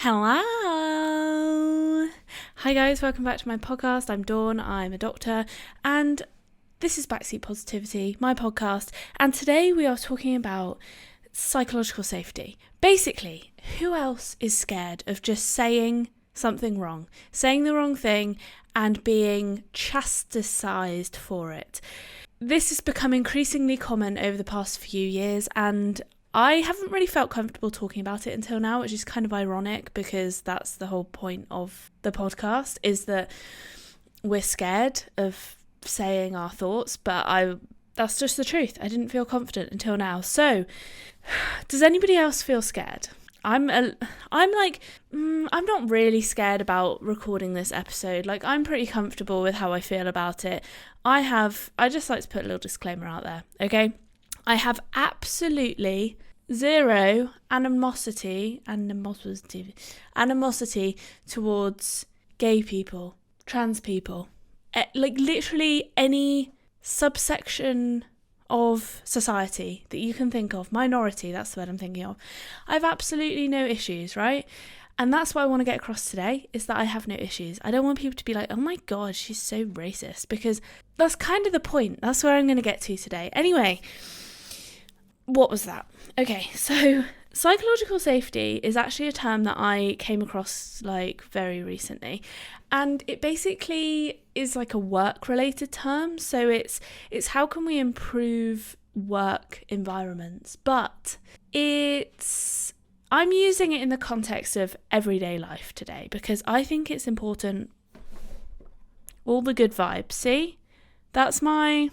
Hello! Hi guys, welcome back to my podcast. I'm Dawn, I'm a doctor, and this is Backseat Positivity, my podcast, and today we are talking about psychological safety. Basically, who else is scared of just saying something wrong, saying the wrong thing, and being chastised for it? This has become increasingly common over the past few years, and I haven't really felt comfortable talking about it until now, which is kind of ironic because that's the whole point of the podcast, is that we're scared of saying our thoughts, but that's just the truth. I didn't feel confident until now. So, does anybody else feel scared? I'm not really scared about recording this episode. Like, I'm pretty comfortable with how I feel about it. I just like to put a little disclaimer out there, okay? I have absolutely zero animosity towards gay people, trans people, like literally any subsection of society that you can think of. Minority, that's the word I'm thinking of. I have absolutely no issues, right? And that's what I want to get across today, is that I have no issues. I don't want people to be like, oh my God, she's so racist, because that's kind of the point. That's where I'm going to get to today. Anyway, what was that? Okay, so psychological safety is actually a term that I came across like very recently, and it basically is like a work-related term. So it's how can we improve work environments, but I'm using it in the context of everyday life today because I think it's important. All the good vibes. See, that's my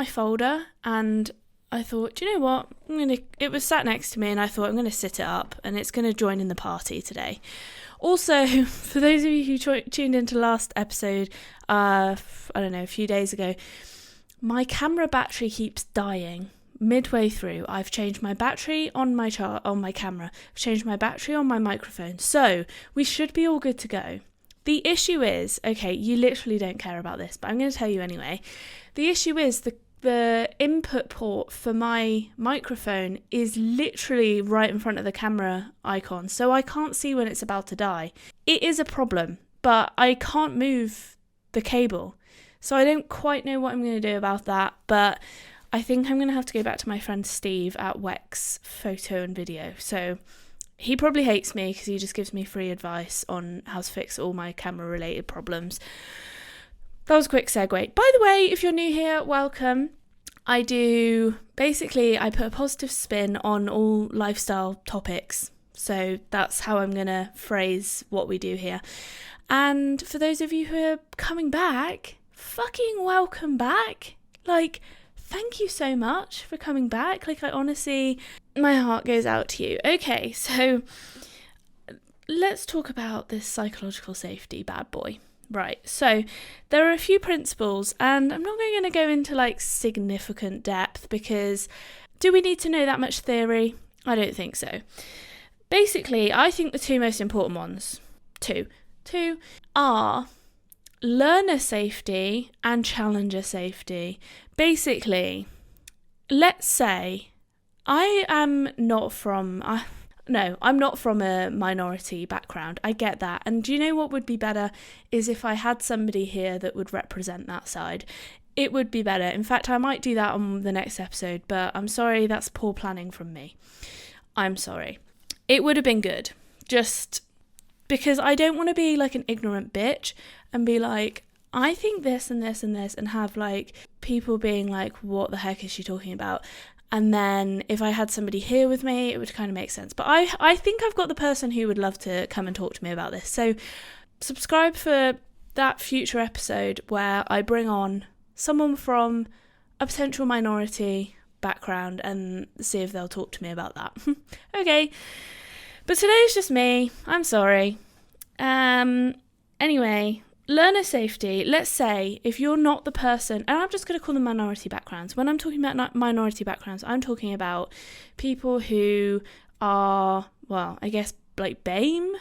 folder, and I thought, do you know what? It was sat next to me, and I thought I'm going to sit it up, and it's going to join in the party today. Also, for those of you who tuned into last episode, a few days ago, my camera battery keeps dying midway through. I've changed my battery on my camera. I've changed my battery on my microphone, so we should be all good to go. The issue is, okay, you literally don't care about this, but I'm going to tell you anyway. The issue is the input port for my microphone is literally right in front of the camera icon, so I can't see when it's about to die. It is a problem, but I can't move the cable, so I don't quite know what I'm going to do about that, but I think I'm going to have to go back to my friend Steve at Wex Photo and Video. So he probably hates me because he just gives me free advice on how to fix all my camera related problems. That was a quick segue. By the way, if you're new here, welcome. I put a positive spin on all lifestyle topics. So that's how I'm going to phrase what we do here. And for those of you who are coming back, fucking welcome back. Like, thank you so much for coming back. Like, I honestly, my heart goes out to you. Okay, so let's talk about this psychological safety bad boy. Right, so there are a few principles, and I'm not going to go into like significant depth because do we need to know that much theory? I don't think so. Basically, I think the two most important ones, two are learner safety and challenger safety. Basically, let's say I'm not from a minority background. I get that. And do you know what would be better is if I had somebody here that would represent that side. It would be better. In fact, I might do that on the next episode, but I'm sorry, that's poor planning from me. I'm sorry. It would have been good. Just because I don't want to be like an ignorant bitch and be like, I think this and this and this, and have like people being like, what the heck is she talking about? And then if I had somebody here with me, it would kind of make sense. But I think I've got the person who would love to come and talk to me about this. So subscribe for that future episode where I bring on someone from a potential minority background and see if they'll talk to me about that. Okay. But today's just me. I'm sorry. Anyway, learner safety. Let's say if you're not the person, and I'm just going to call them minority backgrounds. When I'm talking about minority backgrounds, I'm talking about people who are, well, I guess like BAME,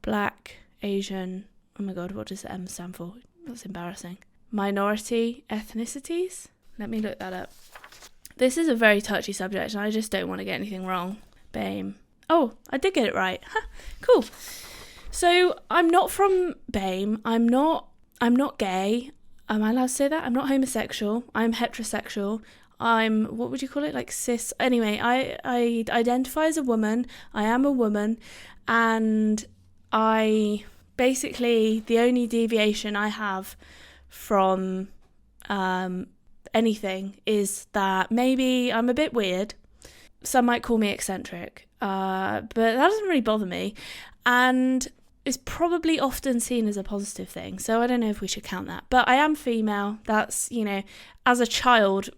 Black, Asian. Oh my God, what does the M stand for? That's embarrassing. Minority ethnicities. Let me look that up. This is a very touchy subject and I just don't want to get anything wrong. BAME. Oh, I did get it right. Cool. So I'm not from BAME. I'm not gay. Am I allowed to say that? I'm not homosexual. I'm heterosexual. I'm, what would you call it? Like cis. Anyway, I identify as a woman. I am a woman. And I basically, the only deviation I have from anything is that maybe I'm a bit weird. Some might call me eccentric. But that doesn't really bother me. And it's probably often seen as a positive thing. So I don't know if we should count that. But I am female. That's, as a child,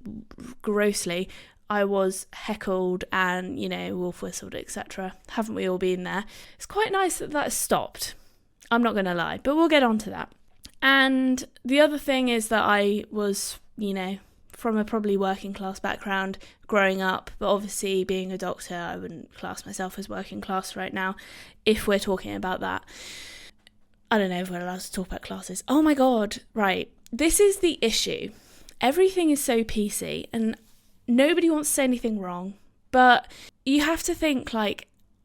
grossly, I was heckled and, wolf whistled, etc. Haven't we all been there? It's quite nice that has stopped. I'm not going to lie, but we'll get on to that. And the other thing is that I was, from a probably working class background growing up, but obviously being a doctor, I wouldn't class myself as working class right now if we're talking about that. I don't know if we're allowed to talk about classes. Oh my God, right. This is the issue. Everything is so PC and nobody wants to say anything wrong, but you have to think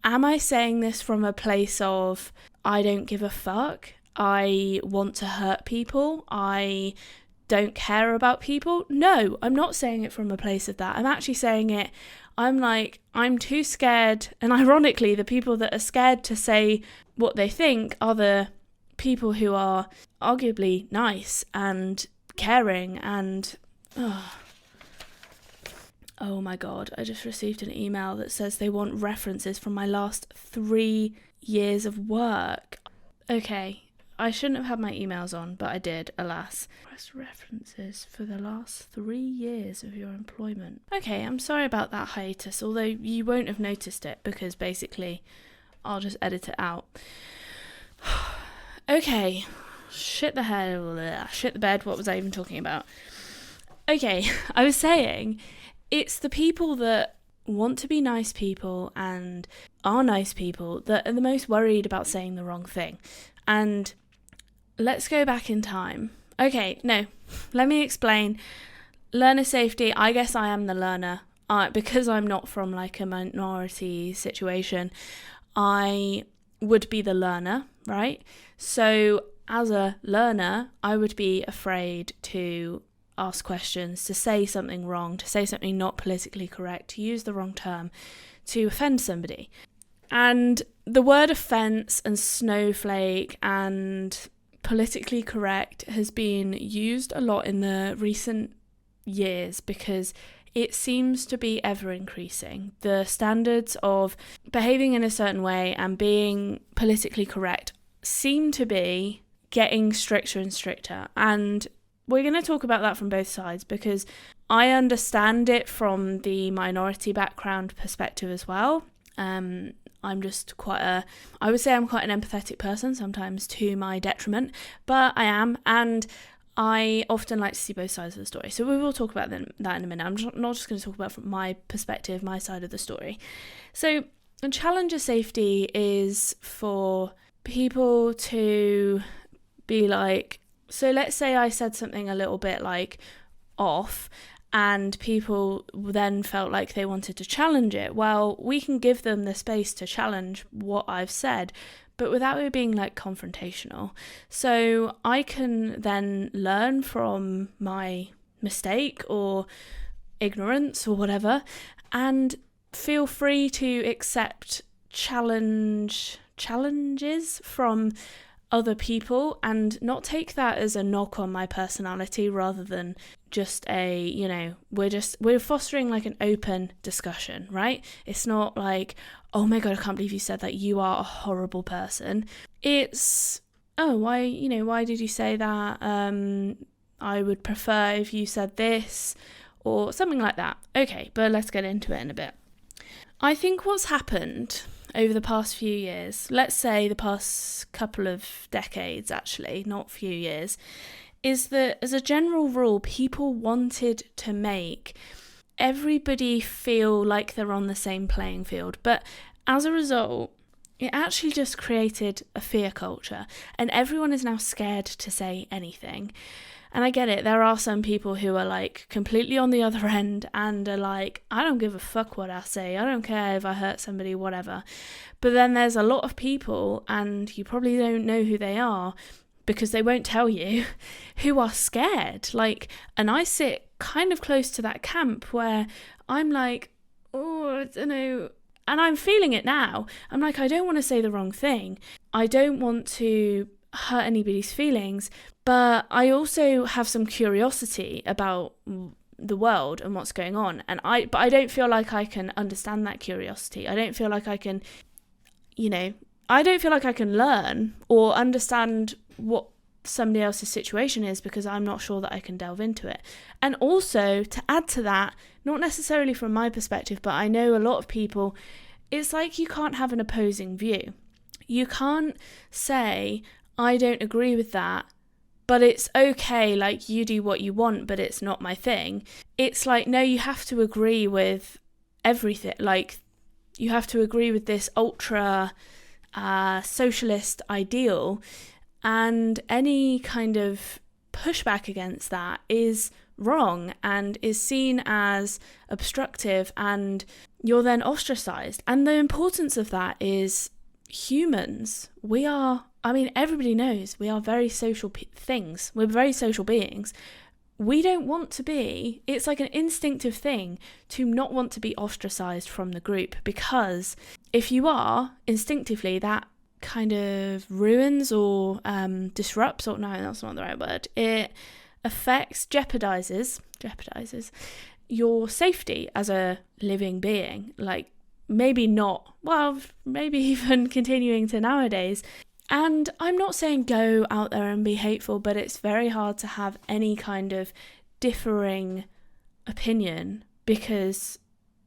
am I saying this from a place of I don't give a fuck? I want to hurt people? I don't care about people? No, I'm not saying it from a place of that. I'm actually saying it, I'm too scared. And ironically, the people that are scared to say what they think are the people who are arguably nice and caring and... Oh my God, I just received an email that says they want references from my last 3 years of work. Okay, I shouldn't have had my emails on, but I did, alas. Request references for the last 3 years of your employment. Okay, I'm sorry about that hiatus, although you won't have noticed it because basically I'll just edit it out. Okay, shit the bed, what was I even talking about? Okay, I was saying... It's the people that want to be nice people and are nice people that are the most worried about saying the wrong thing. And let's go back in time. Okay, no, let me explain. Learner safety, I guess I am the learner. Because I'm not from a minority situation, I would be the learner, right? So as a learner, I would be afraid to ask questions, to say something wrong, to say something not politically correct, to use the wrong term, to offend somebody. And the word offence and snowflake and politically correct has been used a lot in the recent years because it seems to be ever increasing. The standards of behaving in a certain way and being politically correct seem to be getting stricter and stricter. And we're going to talk about that from both sides because I understand it from the minority background perspective as well. I'm just I would say I'm quite an empathetic person, sometimes to my detriment, but I am, and I often like to see both sides of the story. So we will talk about that in a minute. I'm not just going to talk about from my perspective, my side of the story. So challenger safety is for people to be so let's say I said something a little bit off and people then felt like they wanted to challenge it. Well, we can give them the space to challenge what I've said, but without it being confrontational. So I can then learn from my mistake or ignorance or whatever and feel free to accept challenges from other people and not take that as a knock on my personality rather than just we're fostering an open discussion, right? It's not oh my God, I can't believe you said that, you are a horrible person. It's why did you say that? I would prefer if you said this or something like that. Okay, but let's get into it in a bit. I think what's happened over the past few years, let's say the past couple of decades actually, not few years, is that as a general rule, people wanted to make everybody feel like they're on the same playing field. But as a result, it actually just created a fear culture and everyone is now scared to say anything. And I get it, there are some people who are like completely on the other end and are like, I don't give a fuck what I say, I don't care if I hurt somebody, whatever. But then there's a lot of people, and you probably don't know who they are because they won't tell you, who are scared. Like, and I sit kind of close to that camp where I'm like, oh, I don't know. And I'm feeling it now. I'm like, I don't want to say the wrong thing. I don't want to hurt anybody's feelings. But I also have some curiosity about the world and what's going on. But I don't feel like I can understand that curiosity. I don't feel like I can, I don't feel like I can learn or understand what somebody else's situation is because I'm not sure that I can delve into it. And also, to add to that, not necessarily from my perspective, but I know a lot of people, it's like you can't have an opposing view. You can't say, I don't agree with that, but it's okay, like you do what you want, but it's not my thing. It's like, no, you have to agree with everything. Like, you have to agree with this ultra socialist ideal, and any kind of pushback against that is wrong and is seen as obstructive, and you're then ostracized. And the importance of that is humans. Everybody knows we are very social things. We're very social beings. We don't want to be, it's like an instinctive thing to not want to be ostracized from the group, because if you are, instinctively, that kind of ruins or disrupts, or no, that's not the right word. It jeopardizes your safety as a living being. Like, maybe even continuing to nowadays. And I'm not saying go out there and be hateful, but it's very hard to have any kind of differing opinion because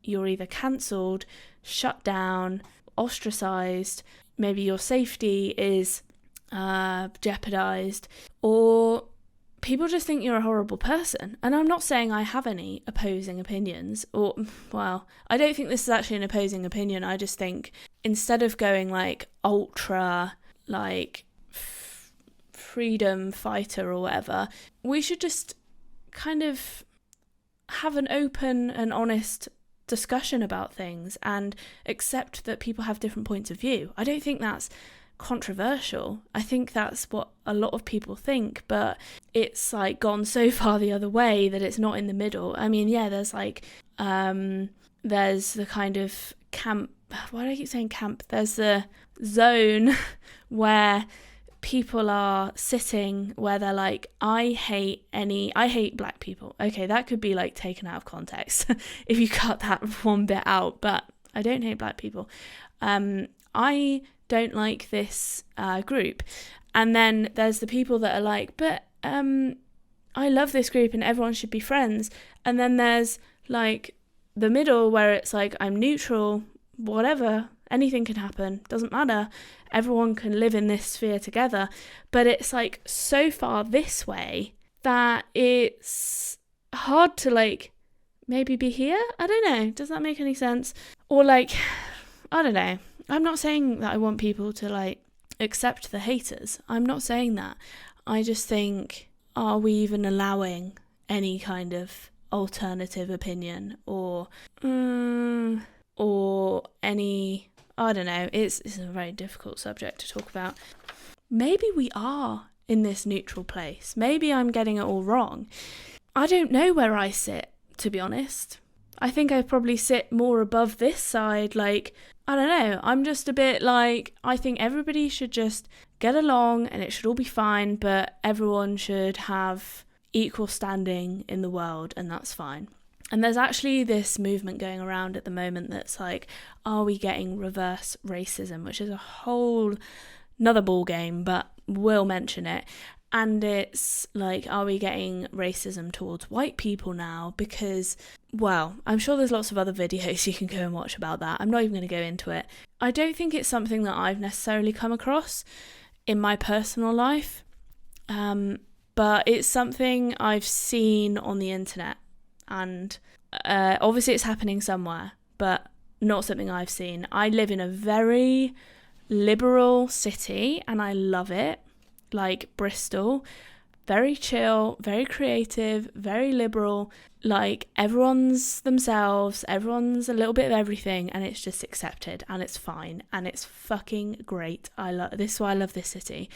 you're either cancelled, shut down, ostracised, maybe your safety is jeopardised, or people just think you're a horrible person. And I'm not saying I have any opposing opinions, I don't think this is actually an opposing opinion. I just think instead of going like ultra, like freedom fighter or whatever, we should just kind of have an open and honest discussion about things and accept that people have different points of view. I don't think that's controversial. I think that's what a lot of people think, but it's like gone so far the other way that it's not in the middle. I mean, yeah, there's like there's the kind of camp, why do I keep saying camp? There's the zone where people are sitting where they're like, I hate black people. Okay, that could be like taken out of context if you cut that one bit out, but I don't hate black people. I don't like this group. And then there's the people that are like, but I love this group and everyone should be friends. And then there's like the middle where it's like, I'm neutral, whatever, anything can happen, doesn't matter, everyone can live in this sphere together. But it's like so far this way that it's hard to like maybe be here. I don't know, does that make any sense? Or like, I don't know, I'm not saying that I want people to like accept the haters, I'm not saying that. I just think, are we even allowing any kind of alternative opinion or any, I don't know, it's a very difficult subject to talk about. Maybe we are in this neutral place. Maybe I'm getting it all wrong. I don't know where I sit, to be honest. I think I probably sit more above this side, like, I don't know, I'm just a bit like, I think everybody should just get along and it should all be fine, but everyone should have equal standing in the world and that's fine. And there's actually this movement going around at the moment that's like, are we getting reverse racism, which is a whole another ball game, but we'll mention it. And it's like, are we getting racism towards white people now? Because, well, I'm sure there's lots of other videos you can go and watch about that. I'm not even going to go into it. I don't think it's something that I've necessarily come across in my personal life, but it's something I've seen on the internet. And obviously it's happening somewhere, but not something I've seen. I live in a very liberal city and I love it, like Bristol, very chill, very creative, very liberal. Like, everyone's themselves, everyone's a little bit of everything, and it's just accepted, and it's fine, and it's fucking great. This is why I love this city,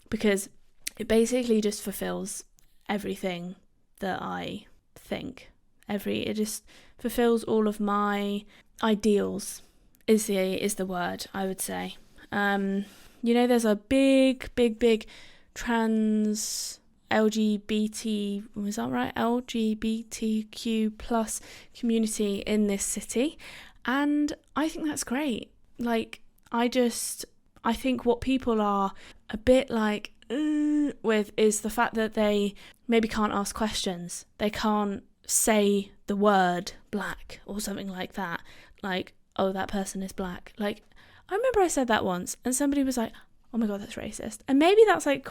because it basically just fulfills everything that I think. It just fulfills all of my ideals, is the word, I would say. There's a big trans LGBT, was that right? LGBTQ plus community in this city, and I think that's great. Like, I think what people are a bit like with is the fact that they maybe can't ask questions. They can't say the word black or something like that. Like, oh, that person is black. Like, I remember I said that once and somebody was like, oh my God, that's racist. And maybe that's like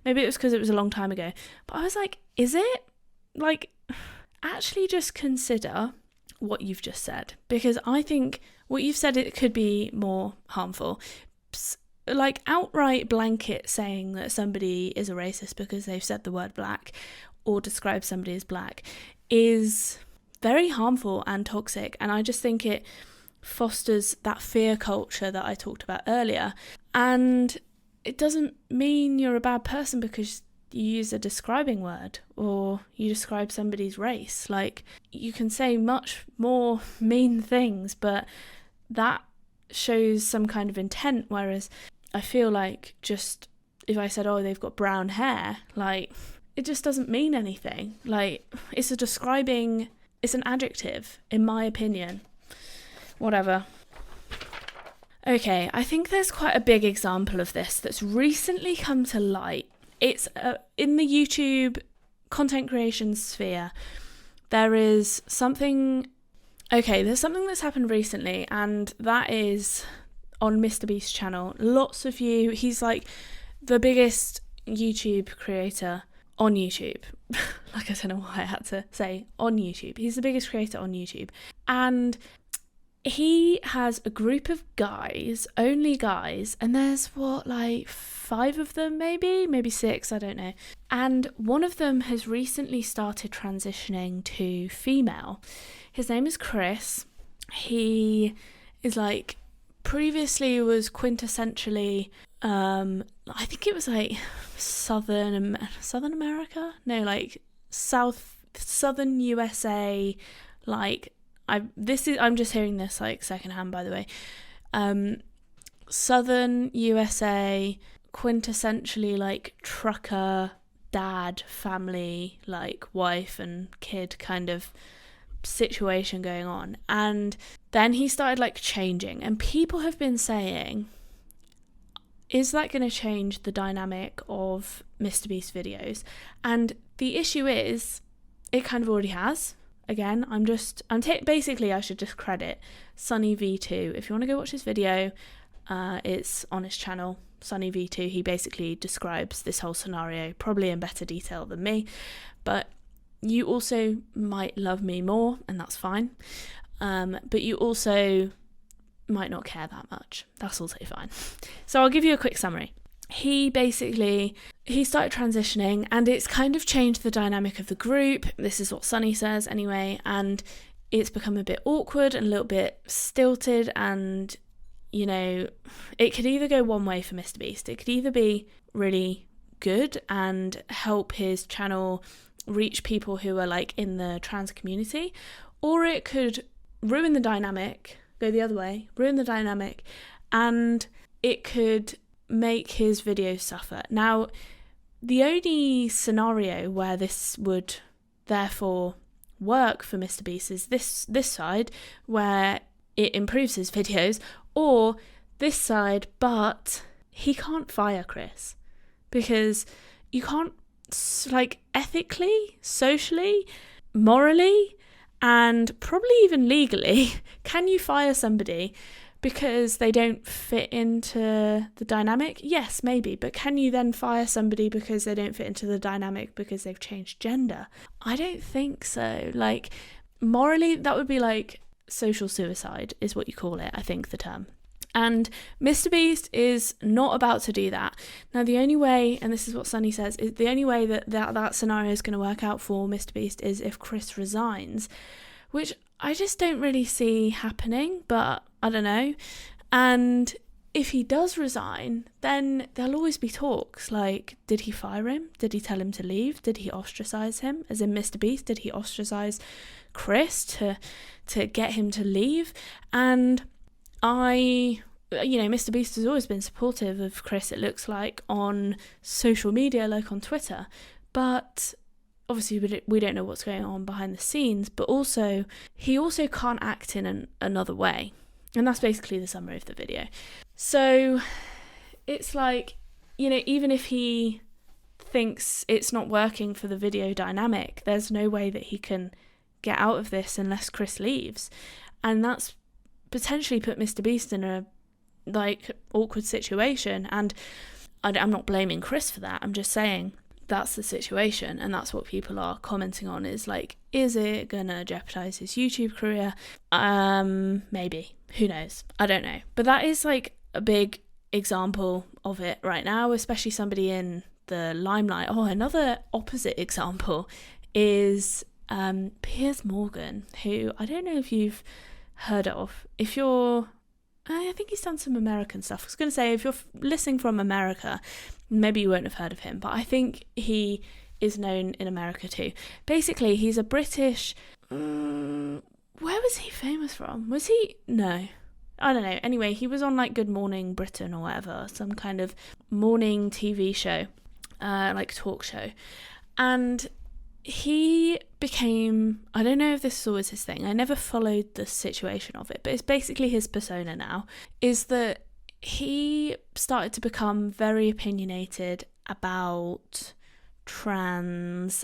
maybe it was because it was a long time ago. But I was like, is it? Like, actually just consider what you've just said. Because I think what you've said, it could be more harmful. Like, outright blanket saying that somebody is a racist because they've said the word black or describe somebody as black is very harmful and toxic. And I just think it fosters that fear culture that I talked about earlier. And it doesn't mean you're a bad person because you use a describing word or you describe somebody's race. Like, you can say much more mean things, but that shows some kind of intent. Whereas I feel like just if I said, oh, they've got brown hair, like, it just doesn't mean anything. Like, it's an adjective, in my opinion. Whatever. Okay, I think there's quite a big example of this that's recently come to light. It's in the YouTube content creation sphere. There's something that's happened recently, and that is on Mr. Beast's channel. Lots of you, he's like the biggest YouTube creator on YouTube. Like, I don't know why I had to say on YouTube. He's the biggest creator on YouTube. And he has a group of guys, only guys, and there's 5 of them, maybe 6, I don't know. And one of them has recently started transitioning to female. His name is Chris. He is like, previously was quintessentially, I think it was like Southern America? No, like Southern USA, like, I'm just hearing this like secondhand, by the way. Southern USA, quintessentially like trucker, dad, family, like wife and kid kind of situation going on. And then he started like changing, and people have been saying, is that going to change the dynamic of Mr. Beast videos? And the issue is, it kind of already has. Again, basically I should just credit SunnyV2. If you want to go watch his video, it's on his channel, SunnyV2. He basically describes this whole scenario probably in better detail than me, but you also might love me more, and that's fine. But you also might not care that much. That's also fine. So I'll give you a quick summary. He started transitioning, and it's kind of changed the dynamic of the group. This is what Sunny says anyway, and it's become a bit awkward and a little bit stilted, and it could either go one way for Mr. Beast. It could either be really good and help his channel reach people who are like in the trans community, or it could ruin the dynamic, go the other way, ruin the dynamic, and it could make his videos suffer. Now, the only scenario where this would therefore work for Mr. Beast is this side, where it improves his videos, or this side, but he can't fire Chris, because you can't, like, ethically, socially, morally, and probably even legally, can you fire somebody because they don't fit into the dynamic? Yes, maybe, but can you then fire somebody because they don't fit into the dynamic because they've changed gender? I don't think so. Like, morally, that would be like social suicide is what you call it, I think, the term. And Mr. Beast is not about to do that. Now, the only way, and this is what Sunny says, is the only way that scenario is going to work out for Mr. Beast is if Chris resigns, which I just don't really see happening, but I don't know. And if he does resign, then there'll always be talks like, did he fire him? Did he tell him to leave? Did he ostracize him? As in Mr. Beast, did he ostracize Chris to get him to leave? And Mr. Beast has always been supportive of Chris, it looks like, on social media, like on Twitter. But obviously we don't know what's going on behind the scenes, but also he also can't act in another way. And that's basically the summary of the video. So it's like, even if he thinks it's not working for the video dynamic, there's no way that he can get out of this unless Chris leaves. And that's potentially put Mr. Beast in a awkward situation. And I'm not blaming Chris for that. I'm just saying that's the situation, and that's what people are commenting on, is like, is it gonna jeopardize his YouTube career? Maybe. Who knows? I don't know. But that is like a big example of it right now, especially somebody in the limelight. Oh, another opposite example is Piers Morgan, who I don't know if you've heard of. I think he's done some American stuff. I was going to say, if you're listening from America, maybe you won't have heard of him, but I think he is known in America too. Basically, he's a British... where was he famous from? Was he... No. I don't know. Anyway, he was on like Good Morning Britain or whatever, some kind of morning TV show, like talk show. And he became, I don't know if this is always his thing, I never followed the situation of it, but it's basically his persona now, is that he started to become very opinionated about trans,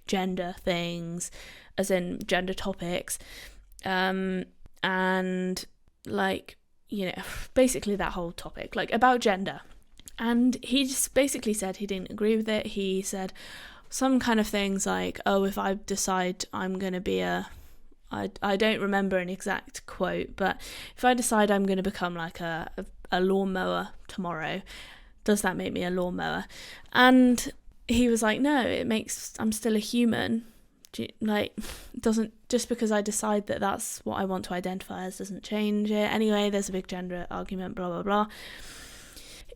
gender things, as in gender topics, and basically that whole topic, about gender. And he just basically said he didn't agree with it. He said some kind of things like, oh, if I decide I'm going to be I don't remember an exact quote, but if I decide I'm going to become like a lawnmower tomorrow, does that make me a lawnmower? And he was like, no, I'm still a human. Doesn't, just because I decide that that's what I want to identify as doesn't change it. Anyway, there's a big gender argument, blah, blah, blah.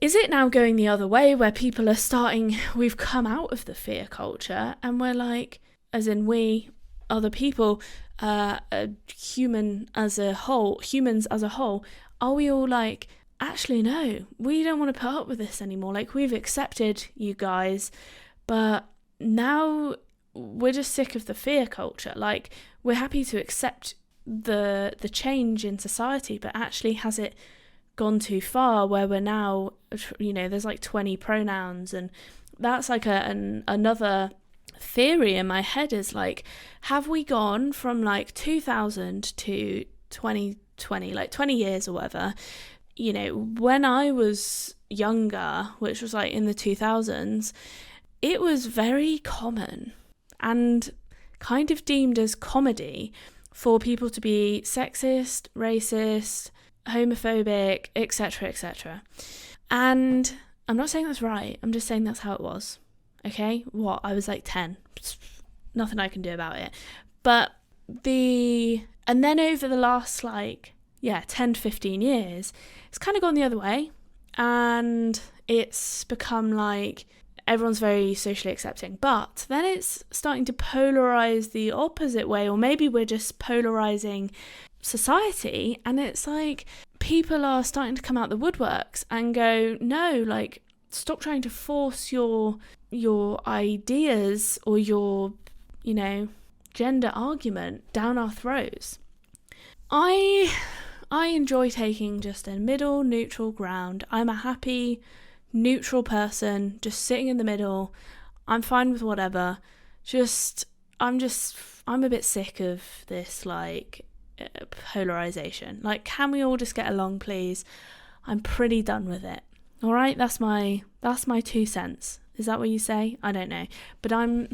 Is it now going the other way where people are we've come out of the fear culture and we're like, as in we, other people, humans as a whole, are we all like, actually no, we don't want to put up with this anymore. Like, we've accepted you guys, but now we're just sick of the fear culture. Like, we're happy to accept the change in society, but actually has it gone too far where we're now, there's like 20 pronouns, and that's like another theory in my head is like, have we gone from like 2000 to 2020, like 20 years or whatever? When I was younger, which was like in the 2000s, it was very common and kind of deemed as comedy for people to be sexist, racist, homophobic, etc., etc. And I'm not saying that's right, I'm just saying that's how it was. Okay, I was like 10, nothing I can do about it. But and then over the last 10 to 15 years, it's kind of gone the other way, and it's become like everyone's very socially accepting, but then it's starting to polarize the opposite way, or maybe we're just polarizing society, and it's like people are starting to come out the woodworks and go, no, like, stop trying to force your ideas or your gender argument down our throats. I enjoy taking just a middle neutral ground. I'm a happy neutral person, just sitting in the middle. I'm fine with whatever. I'm a bit sick of this polarization. Like, can we all just get along, please? I'm pretty done with it. All right, that's my 2 cents. Is that what you say? I don't know, but I'm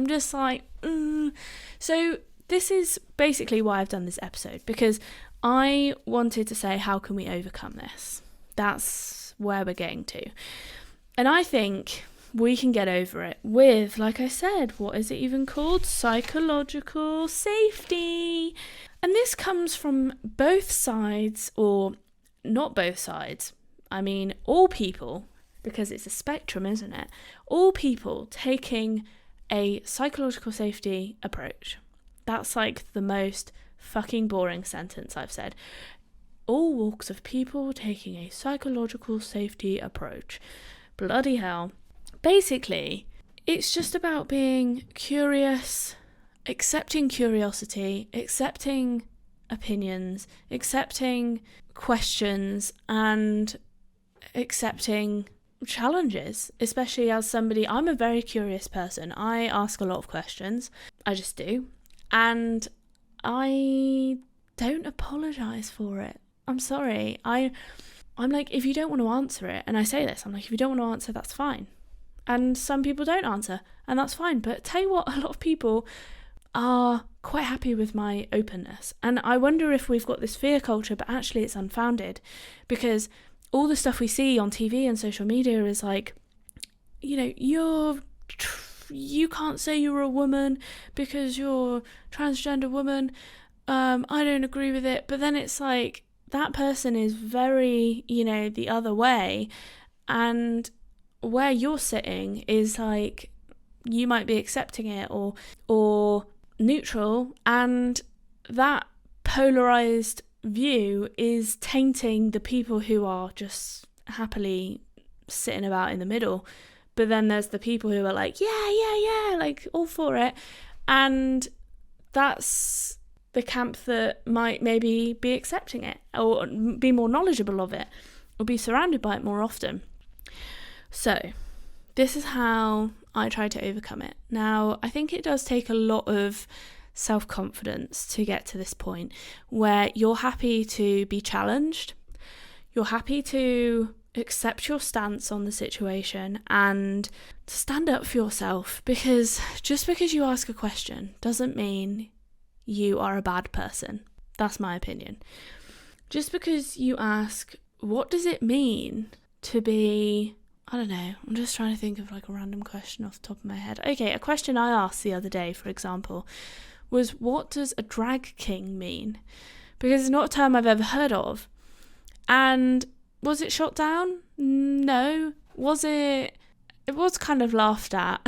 just like, So this is basically why I've done this episode, because I wanted to say, how can we overcome this? That's where we're getting to. And I think we can get over it with, like I said, what is it even called? Psychological safety. And this comes from both sides, or not both sides. I mean, all people, because it's a spectrum, isn't it? All people taking a psychological safety approach. That's like the most fucking boring sentence I've said. All walks of people taking a psychological safety approach. Bloody hell. Basically, it's just about being curious, accepting curiosity, accepting opinions, accepting questions, and accepting challenges, especially as somebody, I'm a very curious person. I ask a lot of questions. I just do. And I don't apologise for it. I'm sorry. I'm like, if you don't want to answer it, and I say this, I'm like, if you don't want to answer, that's fine. And some people don't answer, and that's fine. But tell you what, a lot of people are quite happy with my openness. And I wonder if we've got this fear culture, but actually it's unfounded, because all the stuff we see on TV and social media is like, you know, you can't say you're a woman because you're a transgender woman. I don't agree with it. But then it's like, that person is very, the other way. And where you're sitting is like, you might be accepting it or neutral, and that polarized view is tainting the people who are just happily sitting about in the middle. But then there's the people who are like, yeah, like all for it. And that's the camp that might maybe be accepting it or be more knowledgeable of it or be surrounded by it more often. So this is how I try to overcome it. Now, I think it does take a lot of self-confidence to get to this point where you're happy to be challenged, you're happy to accept your stance on the situation and to stand up for yourself, because just because you ask a question doesn't mean you are a bad person. That's my opinion. Just because you ask, what does it mean to be, I don't know, I'm just trying to think of like a random question off the top of my head. Okay, a question I asked the other day, for example, was, what does a drag king mean? Because it's not a term I've ever heard of. And was it shot down? No. Was it? It was kind of laughed at.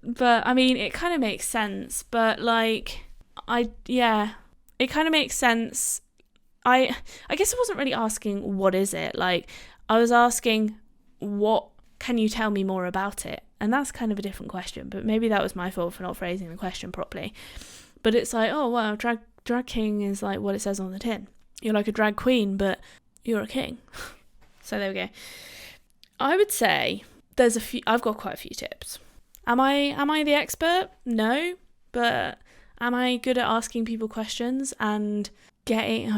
But I mean, it kind of makes sense. But like, it kind of makes sense. I guess I wasn't really asking, what is it? Like, I was asking, what can you tell me more about it? And that's kind of a different question, but maybe that was my fault for not phrasing the question properly. But it's like, oh, well, drag king is like what it says on the tin. You're like a drag queen, but you're a king. So there we go. I would say I've got quite a few tips. Am I the expert? No, but am I good at asking people questions and getting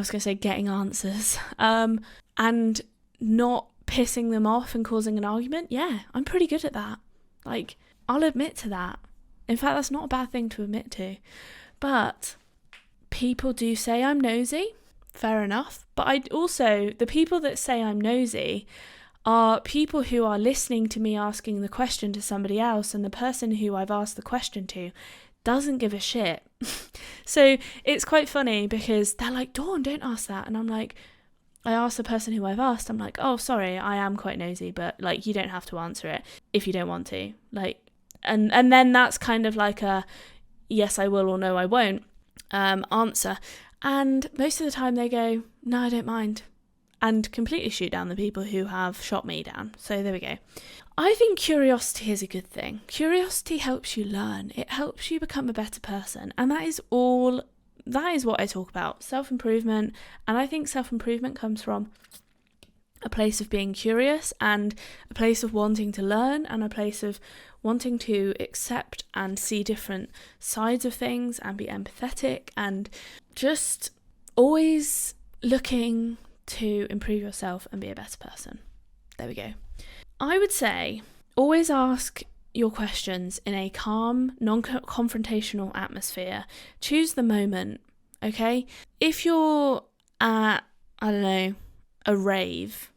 answers, and not pissing them off and causing an argument? Yeah, I'm pretty good at that. Like, I'll admit to that. In fact, that's not a bad thing to admit to. But people do say I'm nosy. Fair enough. But the people that say I'm nosy are people who are listening to me asking the question to somebody else, and the person who I've asked the question to doesn't give a shit. So it's quite funny because they're like, Dawn, don't ask that. And I'm like, I asked the person who I've asked, I'm like, oh, sorry, I am quite nosy, but like, you don't have to answer it if you don't want to. Like, and then that's kind of like a yes, I will, or no, I won't answer. And most of the time they go, no, I don't mind, and completely shoot down the people who have shot me down. So there we go. I think curiosity is a good thing. Curiosity helps you learn. It helps you become a better person. And that is what I talk about, self-improvement. And I think self-improvement comes from a place of being curious and a place of wanting to learn and a place of wanting to accept and see different sides of things and be empathetic and just always looking to improve yourself and be a better person. There we go. I would say always ask your questions in a calm, non-confrontational atmosphere. Choose the moment, okay? If you're at, I don't know, a rave,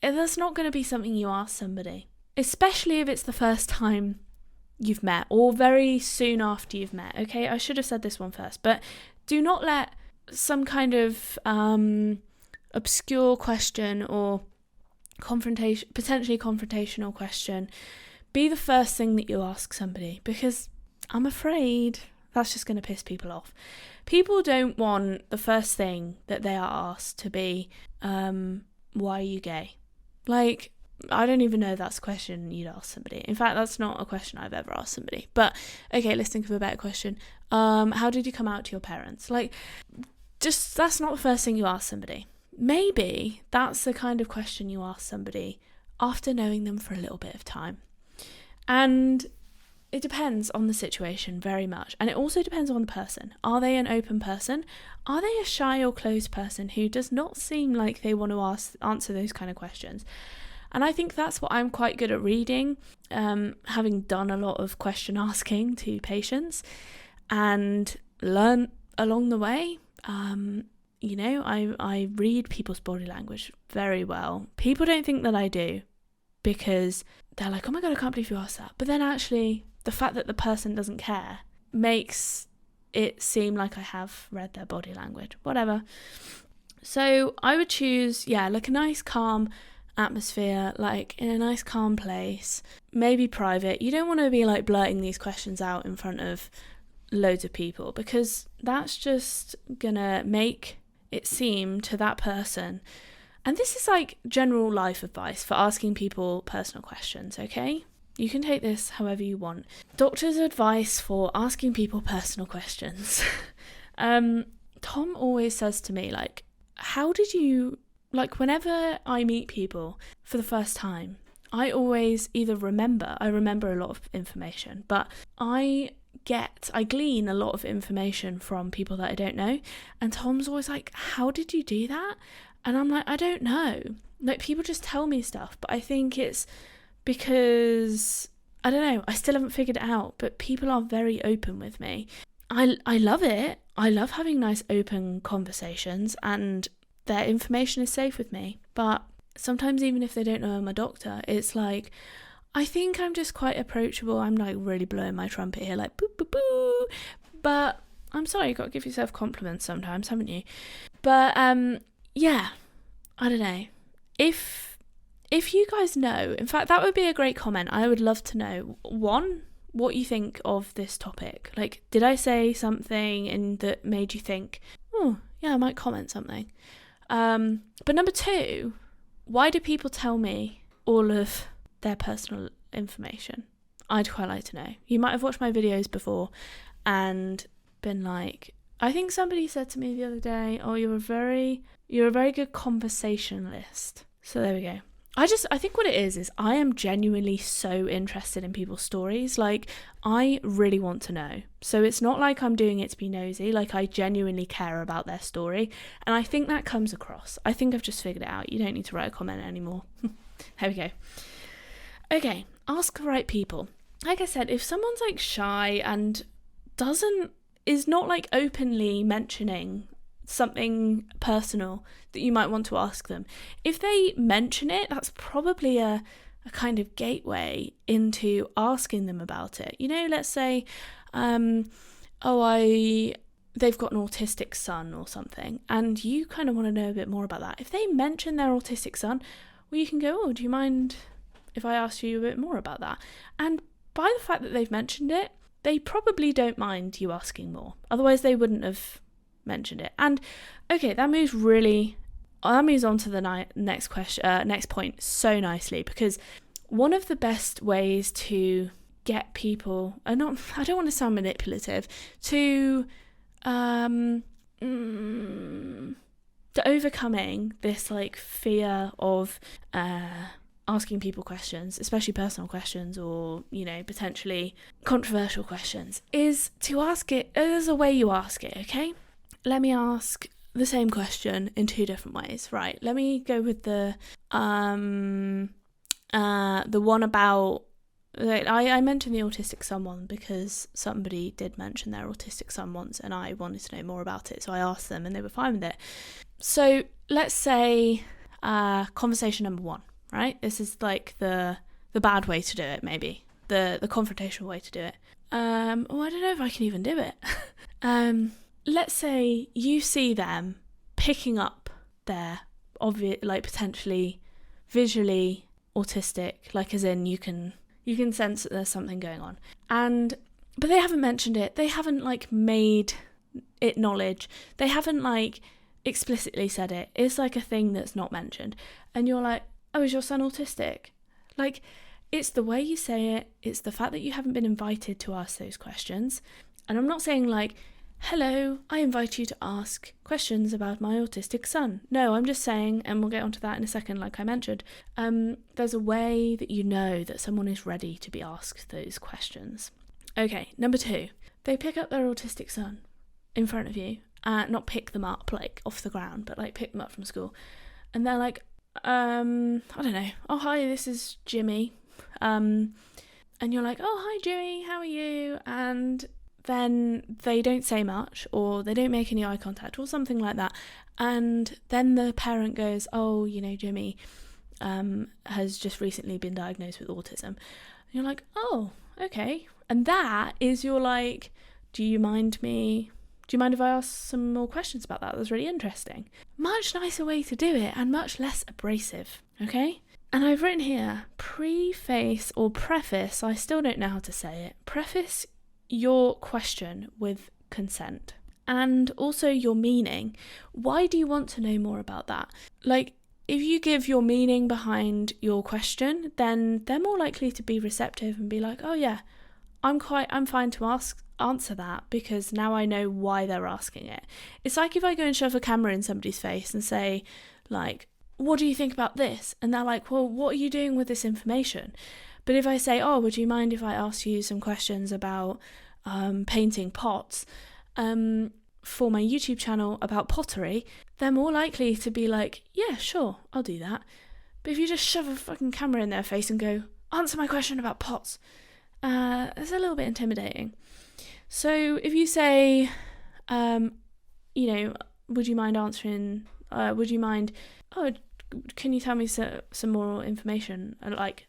that's not going to be something you ask somebody, especially if it's the first time you've met or very soon after you've met. Okay, I should have said this one first, but do not let some kind of obscure question or potentially confrontational question be the first thing that you ask somebody, because I'm afraid that's just going to piss people off. People don't want the first thing that they are asked to be, why are you gay? Like, I don't even know if that's a question you'd ask somebody. In fact, that's not a question I've ever asked somebody. But, okay, let's think of a better question. How did you come out to your parents? Like, just, that's not the first thing you ask somebody. Maybe that's the kind of question you ask somebody after knowing them for a little bit of time. And it depends on the situation very much. And it also depends on the person. Are they an open person? Are they a shy or closed person who does not seem like they want to answer those kind of questions? And I think that's what I'm quite good at reading, having done a lot of question asking to patients and learn along the way. I read people's body language very well. People don't think that I do because they're like, oh my God, I can't believe you asked that. But then actually, the fact that the person doesn't care makes it seem like I have read their body language, whatever. So I would choose, like a nice calm atmosphere, like in a nice calm place, maybe private. You don't want to be like blurting these questions out in front of loads of people, because that's just gonna make it seem to that person, and this is like general life advice for asking people personal questions, okay? You can take this however you want. Doctor's advice for asking people personal questions. Tom always says to me, like, how did you, like, whenever I meet people for the first time, I always either remember a lot of information, but I glean a lot of information from people that I don't know. And Tom's always like, how did you do that? And I'm like, I don't know. Like, people just tell me stuff, but I think it's because, I don't know, I still haven't figured it out, but people are very open with me. I love it. I love having nice open conversations, and their information is safe with me. But sometimes, even if they don't know I'm a doctor, it's like, I think I'm just quite approachable. I'm like really blowing my trumpet here, like boo boo boo. But I'm sorry, you've got to give yourself compliments sometimes, haven't you? But I don't know. If you guys know, in fact, that would be a great comment. I would love to know, one, what you think of this topic. Like, did I say something that made you think, oh, yeah, I might comment something? But number two, why do people tell me all of their personal information? I'd quite like to know. You might have watched my videos before and been like, I think somebody said to me the other day, oh, you're a very good conversationalist. So there we go. I think what it is I am genuinely so interested in people's stories. Like, I really want to know. So it's not like I'm doing it to be nosy. Like, I genuinely care about their story. And I think that comes across. I think I've just figured it out. You don't need to write a comment anymore. There we go. Okay, ask the right people. Like I said, if someone's like shy and is not like openly mentioning something personal that you might want to ask them, if they mention it, that's probably a kind of gateway into asking them about it. You know, let's say, they've got an autistic son or something, and you kind of want to know a bit more about that. If they mention their autistic son, well, you can go, oh, do you mind if I ask you a bit more about that? And by the fact that they've mentioned it, they probably don't mind you asking more. Otherwise, they wouldn't have mentioned it. And okay, that moves on to the next point so nicely, because one of the best ways to get people, I don't want to sound manipulative, to overcoming this like fear of asking people questions, especially personal questions or, you know, potentially controversial questions, is to ask it. There's a way you ask it, okay? Let me ask the same question in two different ways. Right, let me go with the one about, I mentioned the autistic son one because somebody did mention their autistic son once and I wanted to know more about it, so I asked them and they were fine with it. So let's say conversation number 1, right? This is like the bad way to do it, maybe. The confrontational way to do it. I don't know if I can even do it. Let's say you see them picking up their obvious, like potentially visually autistic, like as in you can sense that there's something going on, but they haven't mentioned it. They haven't like made it knowledge. They haven't like explicitly said it. It's like a thing that's not mentioned, and you're like, oh, is your son autistic? Like, it's the way you say it. It's the fact that you haven't been invited to ask those questions. And I'm not saying like, hello, I invite you to ask questions about my autistic son. No, I'm just saying, and we'll get onto that in a second, like I mentioned, there's a way that you know that someone is ready to be asked those questions. Okay, number 2, they pick up their autistic son in front of you, not pick them up like off the ground, but like pick them up from school. And they're like, I don't know, oh, hi, this is Jimmy. And you're like, oh, hi, Jimmy, how are you? And then they don't say much, or they don't make any eye contact or something like that. And then the parent goes, oh, you know, Jimmy has just recently been diagnosed with autism. And you're like, oh, okay. And that is your like, do you mind if I ask some more questions about that? That was really interesting. Much nicer way to do it, and much less abrasive, okay? And I've written here, preface or preface, I still don't know how to say it, preface your question with consent, and also your meaning. Why do you want to know more about that? Like, if you give your meaning behind your question, then they're more likely to be receptive and be like, oh yeah, I'm fine to answer that, because now I know why they're asking it. It's like if I go and shove a camera in somebody's face and say, like, what do you think about this? And they're like, well, what are you doing with this information? But if I say, oh, would you mind if I ask you some questions about painting pots for my YouTube channel about pottery, they're more likely to be like, yeah, sure, I'll do that. But if you just shove a fucking camera in their face and go, answer my question about pots, it's a little bit intimidating. So if you say, you know, would you mind, oh, can you tell me some more information, like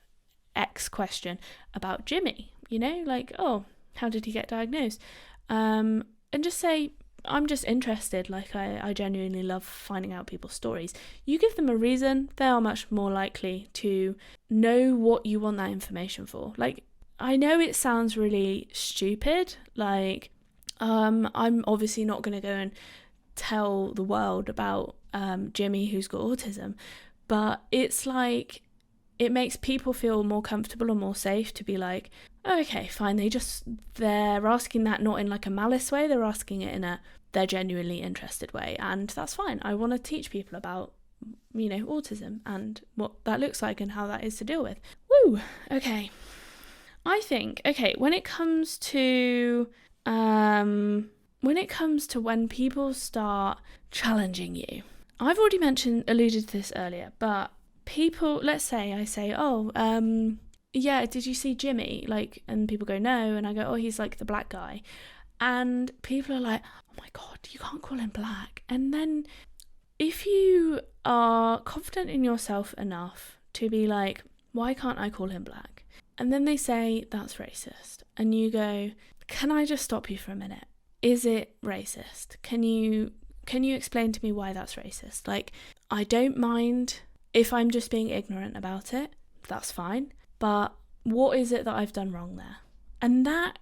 X question about Jimmy, you know, like, oh, how did he get diagnosed? And just say, I'm just interested, like I genuinely love finding out people's stories. You give them a reason, they are much more likely to know what you want that information for. Like, I know it sounds really stupid, like I'm obviously not going to go and tell the world about Jimmy who's got autism, but it's like, it makes people feel more comfortable and more safe to be like, oh, okay, fine, they're asking that not in like a malice way, they're asking it in they're genuinely interested way, and that's fine. I want to teach people about, you know, autism and what that looks like and how that is to deal with. Woo, okay. I think, okay, when it comes to when people start challenging you, I've already alluded to this earlier, but people, let's say I say, oh, yeah, did you see Jimmy? Like, and people go, no, and I go, oh, he's like the black guy. And people are like, oh my God, you can't call him black. And then if you are confident in yourself enough to be like, why can't I call him black? And then they say, that's racist. And you go, can I just stop you for a minute? Is it racist? Can you explain to me why that's racist? Like, I don't mind if I'm just being ignorant about it. That's fine. But what is it that I've done wrong there? And that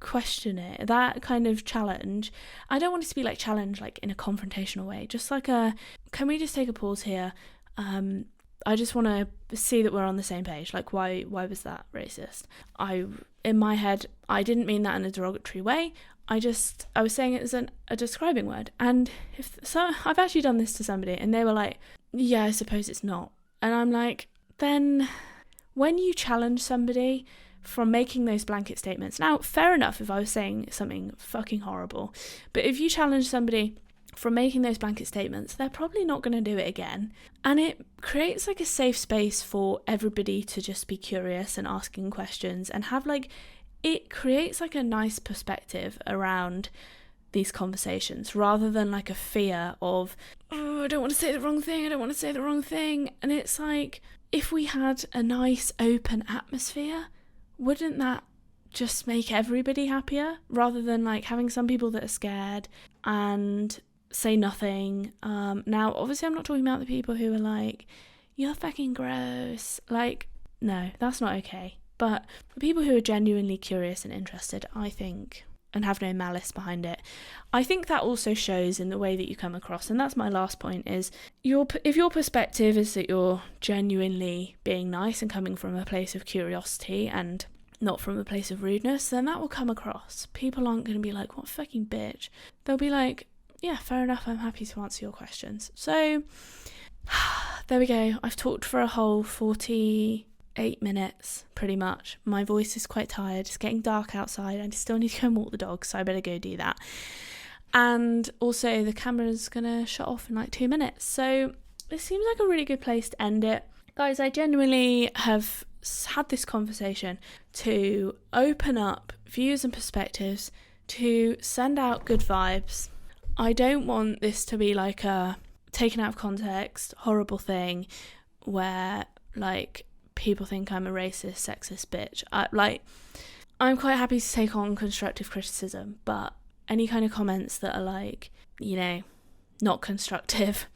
that kind of challenge, I don't want it to be like challenge like in a confrontational way, just like can we just take a pause here? I just want to see that we're on the same page. Like, why was that racist? In my head, I didn't mean that in a derogatory way. I was saying it as a describing word. And I've actually done this to somebody and they were like, yeah, I suppose it's not. And I'm like, then when you challenge somebody from making those blanket statements, now fair enough if I was saying something fucking horrible, but if you challenge somebody from making those blanket statements, they're probably not going to do it again. And it creates like a safe space for everybody to just be curious and asking questions and have like, it creates like a nice perspective around these conversations, rather than like a fear of, oh, I don't want to say the wrong thing. And it's like, if we had a nice open atmosphere, wouldn't that just make everybody happier, rather than like having some people that are scared and say nothing? Now obviously I'm not talking about the people who are like, you're fucking gross, like, no, that's not okay. But the people who are genuinely curious and interested, I think, and have no malice behind it, I think that also shows in the way that you come across. And that's my last point, is if your perspective is that you're genuinely being nice and coming from a place of curiosity and not from a place of rudeness, then that will come across. People aren't going to be like, what a fucking bitch. They'll be like, yeah, fair enough, I'm happy to answer your questions. So there we go. I've talked for a whole 48 minutes, pretty much. My voice is quite tired. It's getting dark outside. I still need to go and walk the dog, so I better go do that. And also the camera's going to shut off in like 2 minutes. So it seems like a really good place to end it. Guys, I genuinely have had this conversation to open up views and perspectives, to send out good vibes. I don't want this to be like a taken out of context, horrible thing where like people think I'm a racist, sexist bitch. I'm quite happy to take on constructive criticism, but any kind of comments that are like, you know, not constructive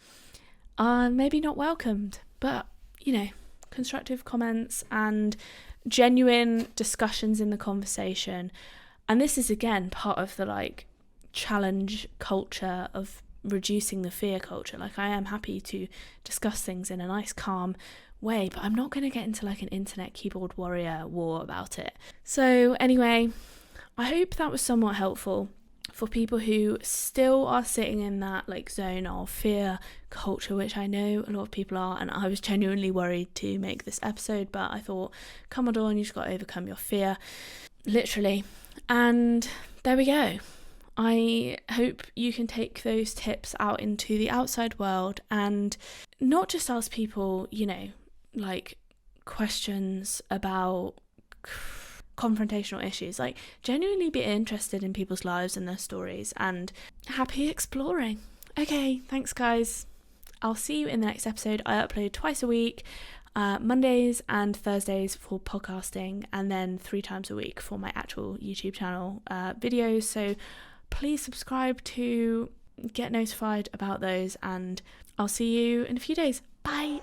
are maybe not welcomed. But, you know, constructive comments and genuine discussions in the conversation. And this is again part of the like challenge culture of reducing the fear culture. Like, I am happy to discuss things in a nice calm way, but I'm not going to get into like an internet keyboard warrior war about it. So anyway, I hope that was somewhat helpful for people who still are sitting in that like zone of fear culture, which I know a lot of people are. And I was genuinely worried to make this episode, but I thought, come on, Dawn, you just got to overcome your fear, literally. And there we go. I hope you can take those tips out into the outside world and not just ask people, you know, like questions about confrontational issues. Like, genuinely be interested in people's lives and their stories, and happy exploring. Okay, thanks guys. I'll see you in the next episode. I upload twice a week, Mondays and Thursdays for podcasting, and then 3 times a week for my actual YouTube channel videos. So please subscribe to get notified about those, and I'll see you in a few days. Bye.